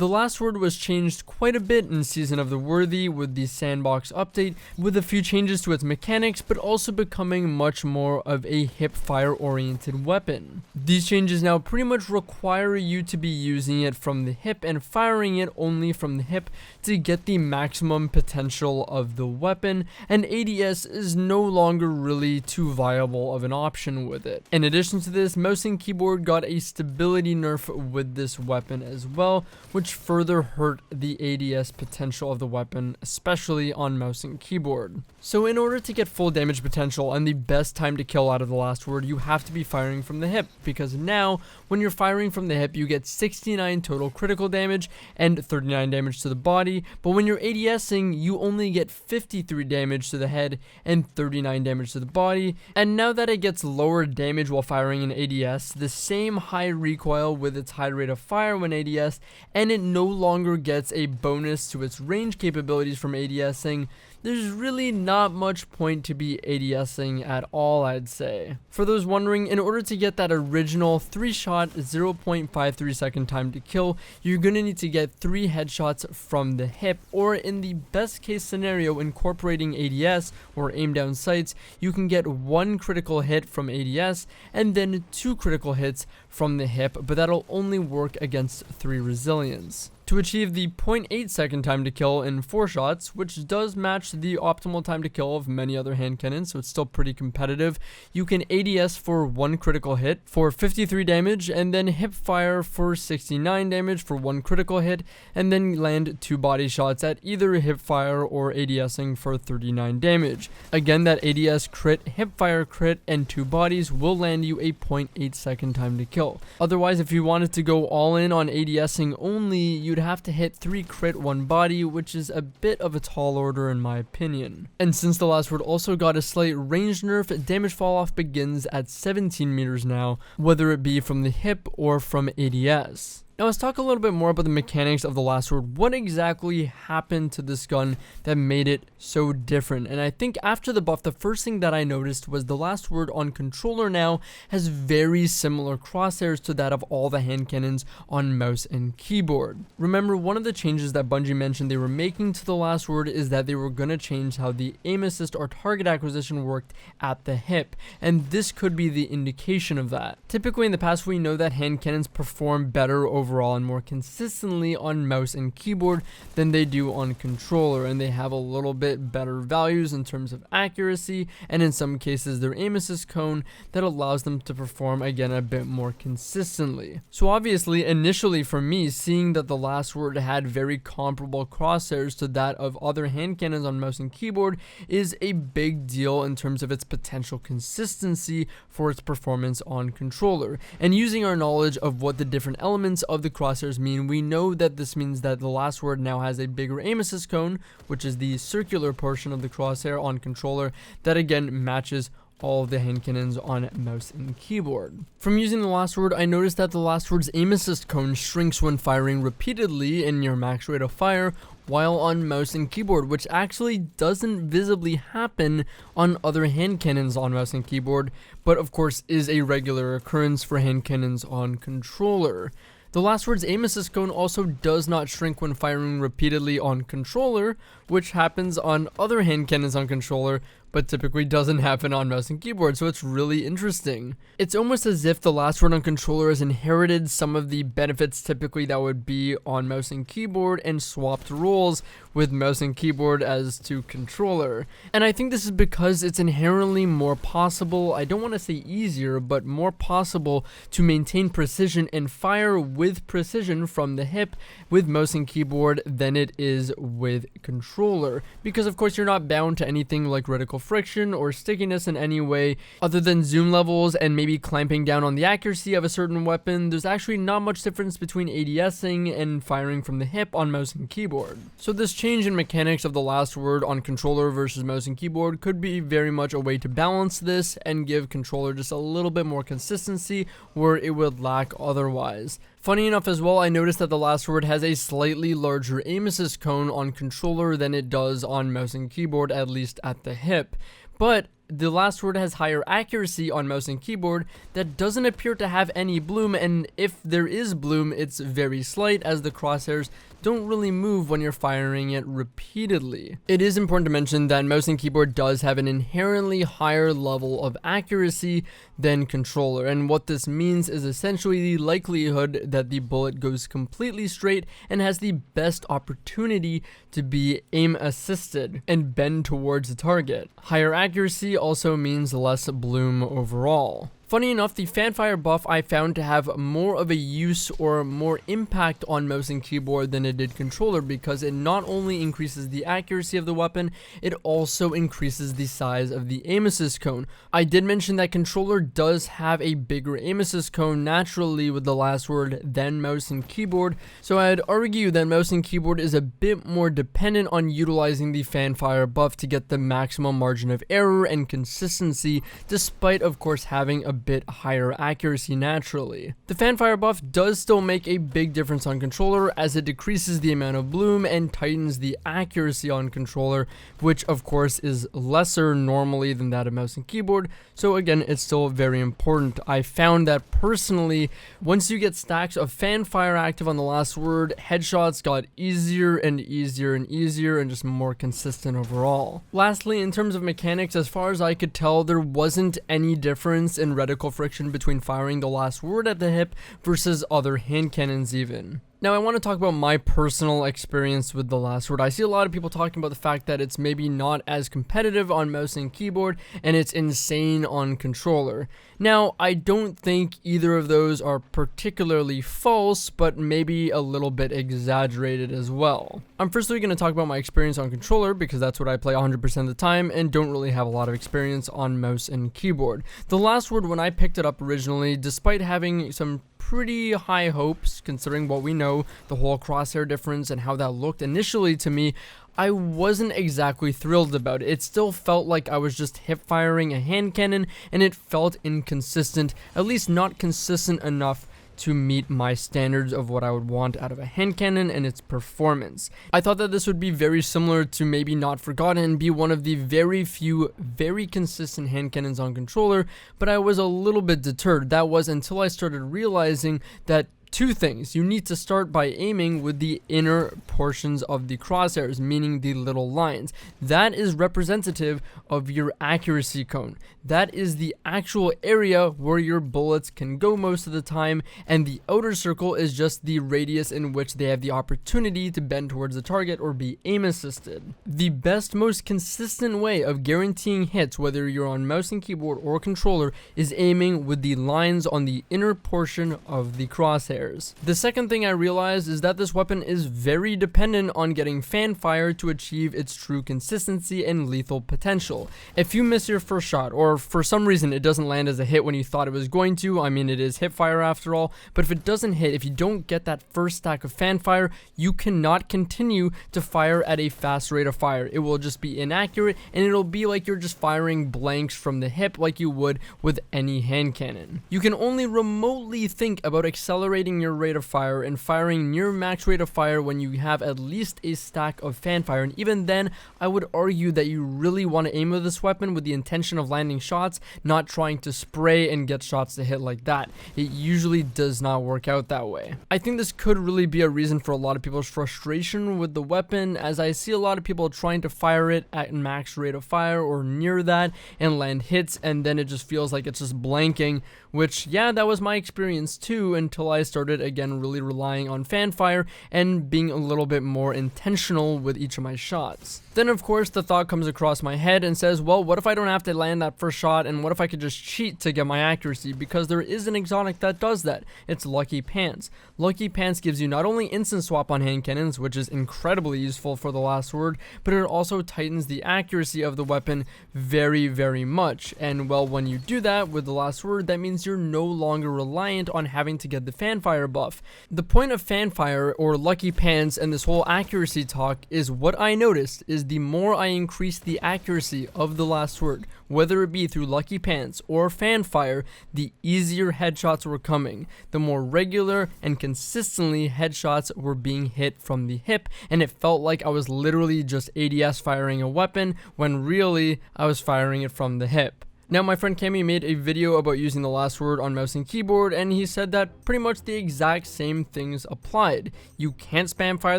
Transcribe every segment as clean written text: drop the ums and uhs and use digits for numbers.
The last word was changed quite a bit in Season of the Worthy with the sandbox update, with a few changes to its mechanics, but also becoming much more of a hipfire oriented weapon. These changes now pretty much require you to be using it from the hip and firing it only from the hip to get the maximum potential of the weapon, and ADS is no longer really too viable of an option with it. In addition to this, mouse and keyboard got a stability nerf with this weapon as well, which further hurt the ADS potential of the weapon, especially on mouse and keyboard. So in order to get full damage potential and the best time to kill out of the last word, you have to be firing from the hip, because now when you're firing from the hip you get 69 total critical damage and 39 damage to the body, but when you're ADSing you only get 53 damage to the head and 39 damage to the body. And now that it gets lower damage while firing in ADS, the same high recoil with its high rate of fire when ADS, and it no longer gets a bonus to its range capabilities from ADSing, there's really not much point to be ADSing at all, I'd say. For those wondering, in order to get that original 3-shot 0.53 second time to kill, you're gonna need to get 3 headshots from the hip, or in the best case scenario incorporating ADS or aim down sights, you can get 1 critical hit from ADS and then 2 critical hits from the hip, but that'll only work against 3 resilience. To achieve the 0.8 second time to kill in 4 shots, which does match the optimal time to kill of many other hand cannons, so it's still pretty competitive, you can ADS for 1 critical hit for 53 damage, and then hipfire for 69 damage for 1 critical hit, and then land 2 body shots at either hipfire or ADSing for 39 damage. Again, that ADS crit, hipfire crit, and 2 bodies will land you a 0.8 second time to kill. Otherwise, if you wanted to go all in on ADSing only, you'd have to hit 3 crit 1 body, which is a bit of a tall order in my opinion. And since the last word also got a slight range nerf, damage fall off begins at 17 meters now, whether it be from the hip or from ADS. Now let's talk a little bit more about the mechanics of the last word. What exactly happened to this gun that made it so different? And I think after the buff, the first thing that I noticed was the last word on controller now has very similar crosshairs to that of all the hand cannons on mouse and keyboard. Remember, one of the changes that Bungie mentioned they were making to the last word is that they were going to change how the aim assist or target acquisition worked at the hip, and this could be the indication of that. Typically in the past, we know that hand cannons perform better overall and more consistently on mouse and keyboard than they do on controller, and they have a little bit better values in terms of accuracy, and in some cases their aim assist cone that allows them to perform again a bit more consistently. So obviously initially for me, seeing that the last word had very comparable crosshairs to that of other hand cannons on mouse and keyboard is a big deal in terms of its potential consistency for its performance on controller. And using our knowledge of what the different elements of the crosshairs mean, we know that this means that the last word now has a bigger aim assist cone, which is the circular portion of the crosshair on controller that again matches all of the hand cannons on mouse and keyboard. From using the last word, I noticed that the last word's aim assist cone shrinks when firing repeatedly in your max rate of fire, while on mouse and keyboard, which actually doesn't visibly happen on other hand cannons on mouse and keyboard, but of course is a regular occurrence for hand cannons on controller. The last word's aim assist cone also does not shrink when firing repeatedly on controller, which happens on other hand cannons on controller, but typically doesn't happen on mouse and keyboard, so it's really interesting. It's almost as if the last word on controller has inherited some of the benefits typically that would be on mouse and keyboard and swapped roles with mouse and keyboard as to controller. And I think this is because it's inherently more possible, I don't want to say easier, but more possible to maintain precision and fire with precision from the hip with mouse and keyboard than it is with controller. Because of course you're not bound to anything like reticle friction or stickiness in any way other than zoom levels and maybe clamping down on the accuracy of a certain weapon. There's actually not much difference between ADSing and firing from the hip on mouse and keyboard. So this change in mechanics of the last word on controller versus mouse and keyboard could be very much a way to balance this and give controller just a little bit more consistency where it would lack otherwise. Funny enough as well, I noticed that the last word has a slightly larger aim assist cone on controller than it does on mouse and keyboard, at least at the hip. But the last word has higher accuracy on mouse and keyboard that doesn't appear to have any bloom, and if there is bloom, it's very slight as the crosshairs don't really move when you're firing it repeatedly. It is important to mention that mouse and keyboard does have an inherently higher level of accuracy than controller, and what this means is essentially the likelihood that the bullet goes completely straight and has the best opportunity to be aim assisted and bend towards the target. Higher accuracy also means less bloom overall. Funny enough, the fanfire buff I found to have more of a use or more impact on mouse and keyboard than it did controller, because it not only increases the accuracy of the weapon, it also increases the size of the aim assist cone. I did mention that controller does have a bigger aim assist cone naturally with the last word than mouse and keyboard, so I'd argue that mouse and keyboard is a bit more dependent on utilizing the fanfire buff to get the maximum margin of error and consistency, despite of course having a bit higher accuracy naturally. The fanfire buff does still make a big difference on controller, as it decreases the amount of bloom and tightens the accuracy on controller, which of course is lesser normally than that of mouse and keyboard, so again it's still very important. I found that personally, once you get stacks of fanfire active on the last word, headshots got easier and easier and easier and just more consistent overall. Lastly, in terms of mechanics, as far as I could tell, there wasn't any difference in reticle friction between firing the last word at the hip versus other hand cannons even. Now I want to talk about my personal experience with the last word. I see a lot of people talking about the fact that it's maybe not as competitive on mouse and keyboard and it's insane on controller. Now I don't think either of those are particularly false, but maybe a little bit exaggerated as well. I'm firstly going to talk about my experience on controller because that's what I play 100% of the time and don't really have a lot of experience on mouse and keyboard. The last word, when I picked it up originally, despite having some pretty high hopes considering what we know, the whole crosshair difference and how that looked initially to me, I wasn't exactly thrilled about it. It still felt like I was just hip firing a hand cannon and it felt inconsistent, at least not consistent enough to meet my standards of what I would want out of a hand cannon and its performance. I thought that this would be very similar to maybe Not Forgotten and be one of the very few very consistent hand cannons on controller, but I was a little bit deterred. That was until I started realizing that two things. You need to start by aiming with the inner portions of the crosshairs, meaning the little lines. That is representative of your accuracy cone. That is the actual area where your bullets can go most of the time, and the outer circle is just the radius in which they have the opportunity to bend towards the target or be aim assisted. The best, most consistent way of guaranteeing hits, whether you're on mouse and keyboard or controller, is aiming with the lines on the inner portion of the crosshairs. The second thing I realized is that this weapon is very dependent on getting fanfire to achieve its true consistency and lethal potential. If you miss your first shot, or for some reason it doesn't land as a hit when you thought it was going to, I mean it is hipfire after all, but if it doesn't hit, if you don't get that first stack of fanfire, you cannot continue to fire at a fast rate of fire. It will just be inaccurate and it'll be like you're just firing blanks from the hip like you would with any hand cannon. You can only remotely think about accelerating your rate of fire and firing near max rate of fire when you have at least a stack of fanfire, and even then I would argue that you really want to aim with this weapon with the intention of landing shots, not trying to spray and get shots to hit like that. It usually does not work out that way. I think this could really be a reason for a lot of people's frustration with the weapon, as I see a lot of people trying to fire it at max rate of fire or near that and land hits, and then it just feels like it's just blanking, which yeah, that was my experience too, until I started again really relying on fanfire and being a little bit more intentional with each of my shots. Then of course the thought comes across my head and says, well, what if I don't have to land that first shot, and what if I could just cheat to get my accuracy? Because there is an exotic that does that. It's Lucky Pants. Lucky Pants gives you not only instant swap on hand cannons, which is incredibly useful for the last word, but it also tightens the accuracy of the weapon very, very much. And well, when you do that with the last word, that means you're no longer reliant on having to get the fanfire fanfire buff. The point of fanfire or lucky pants and this whole accuracy talk is what I noticed is the more I increased the accuracy of the last word, whether it be through lucky pants or fanfire, the easier headshots were coming. The more regular and consistently headshots were being hit from the hip, and it felt like I was literally just ADS firing a weapon when really I was firing it from the hip. Now, my friend Cammy made a video about using the last word on mouse and keyboard, and he said that pretty much the exact same things applied. You can't spam fire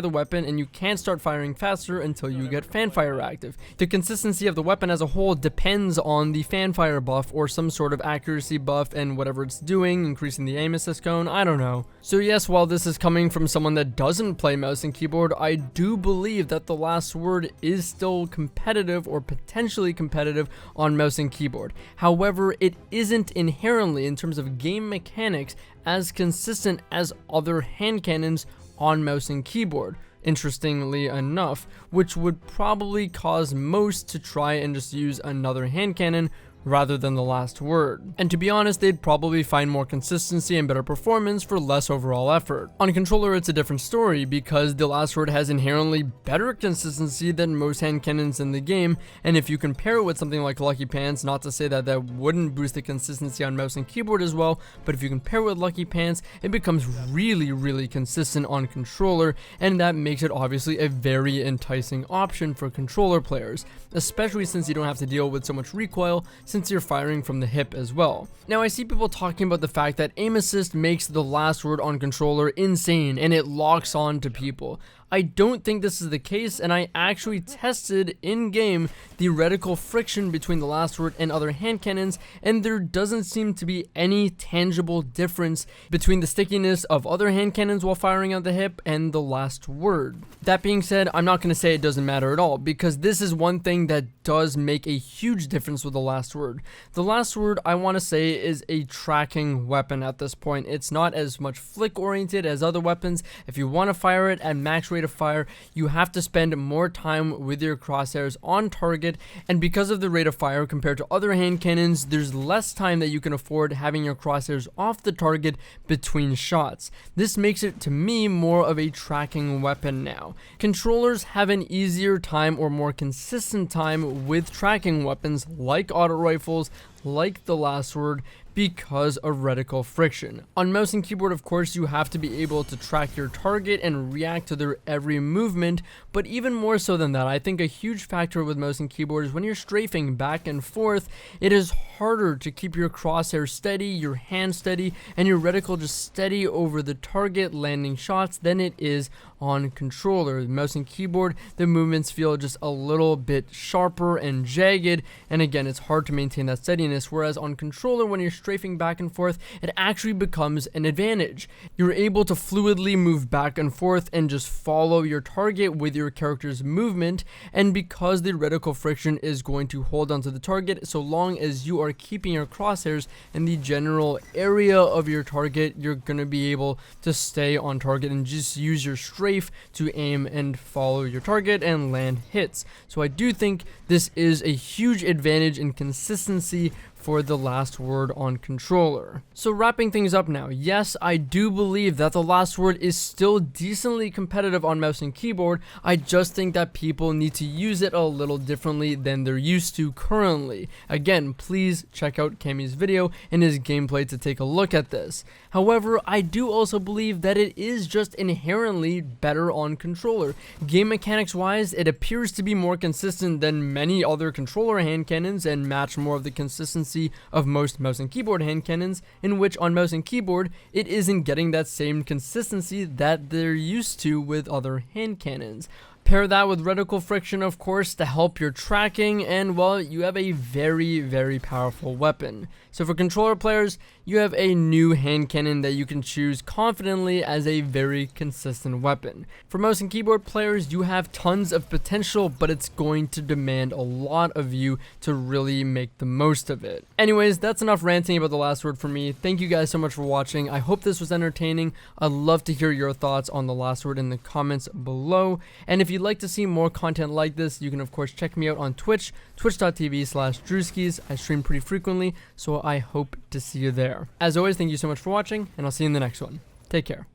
the weapon, and you can't start firing faster until you get fanfire active. The consistency of the weapon as a whole depends on the fanfire buff or some sort of accuracy buff and whatever it's doing, increasing the aim assist cone, I don't know. So yes, while this is coming from someone that doesn't play mouse and keyboard, I do believe that the last word is still competitive or potentially competitive on mouse and keyboard. However, it isn't inherently, in terms of game mechanics, as consistent as other hand cannons on mouse and keyboard, interestingly enough, which would probably cause most to try and just use another hand cannon rather than the last word. And to be honest, they'd probably find more consistency and better performance for less overall effort. On controller, it's a different story because the last word has inherently better consistency than most hand cannons in the game, and if you compare it with something like Lucky Pants, not to say that that wouldn't boost the consistency on mouse and keyboard as well, but if you compare it with Lucky Pants, it becomes really consistent on controller, and that makes it obviously a very enticing option for controller players, especially since you don't have to deal with so much recoil since you're firing from the hip as well. Now, I see people talking about the fact that aim assist makes the last word on controller insane and it locks on to people. I don't think this is the case, and I actually tested in-game the reticle friction between the last word and other hand cannons, and there doesn't seem to be any tangible difference between the stickiness of other hand cannons while firing on the hip and the last word. That being said, I'm not going to say it doesn't matter at all, because this is one thing that does make a huge difference with the last word. The last word, I want to say, is a tracking weapon at this point. It's not as much flick oriented as other weapons. If you want to fire it at max rate of fire, you have to spend more time with your crosshairs on target, and because of the rate of fire compared to other hand cannons, there's less time that you can afford having your crosshairs off the target between shots. This makes it, to me, more of a tracking weapon now. Controllers have an easier time or more consistent time with tracking weapons like auto rifles, like the last word, because of reticle friction. On mouse and keyboard, of course, you have to be able to track your target and react to their every movement, but even more so than that, I think a huge factor with mouse and keyboard is when you're strafing back and forth, it is harder to keep your crosshair steady, your hand steady, and your reticle just steady over the target landing shots than it is on controller. Mouse and keyboard, the movements feel just a little bit sharper and jagged, and again, it's hard to maintain that steadiness, whereas on controller, when you're strafing back and forth, it actually becomes an advantage. You're able to fluidly move back and forth and just follow your target with your character's movement, and because the reticle friction is going to hold onto the target, so long as you are keeping your crosshairs in the general area of your target, you're going to be able to stay on target and just use your strafe to aim and follow your target and land hits. So I do think this is a huge advantage in consistency for the last word on controller. So wrapping things up now, yes, I do believe that the last word is still decently competitive on mouse and keyboard. I just think that people need to use it a little differently than they're used to currently. Again, please check out Cammy's video and his gameplay to take a look at this. However, I do also believe that it is just inherently better on controller. Game mechanics wise, it appears to be more consistent than many other controller hand cannons and match more of the consistency of most mouse and keyboard hand cannons, in which on mouse and keyboard it isn't getting that same consistency that they're used to with other hand cannons. Pair that with reticle friction, of course, to help your tracking, and well, you have a very powerful weapon. So for controller players, you have a new hand cannon that you can choose confidently as a very consistent weapon. For mouse and keyboard players, you have tons of potential, but it's going to demand a lot of you to really make the most of it. Anyways, that's enough ranting about the last word for me. Thank you guys so much for watching. I hope this was entertaining. I'd love to hear your thoughts on the last word in the comments below. And if you'd like to see more content like this, you can of course check me out on Twitch, twitch.tv/Drewskys. I stream pretty frequently, so I hope to see you there. As always, thank you so much for watching, and I'll see you in the next one. Take care.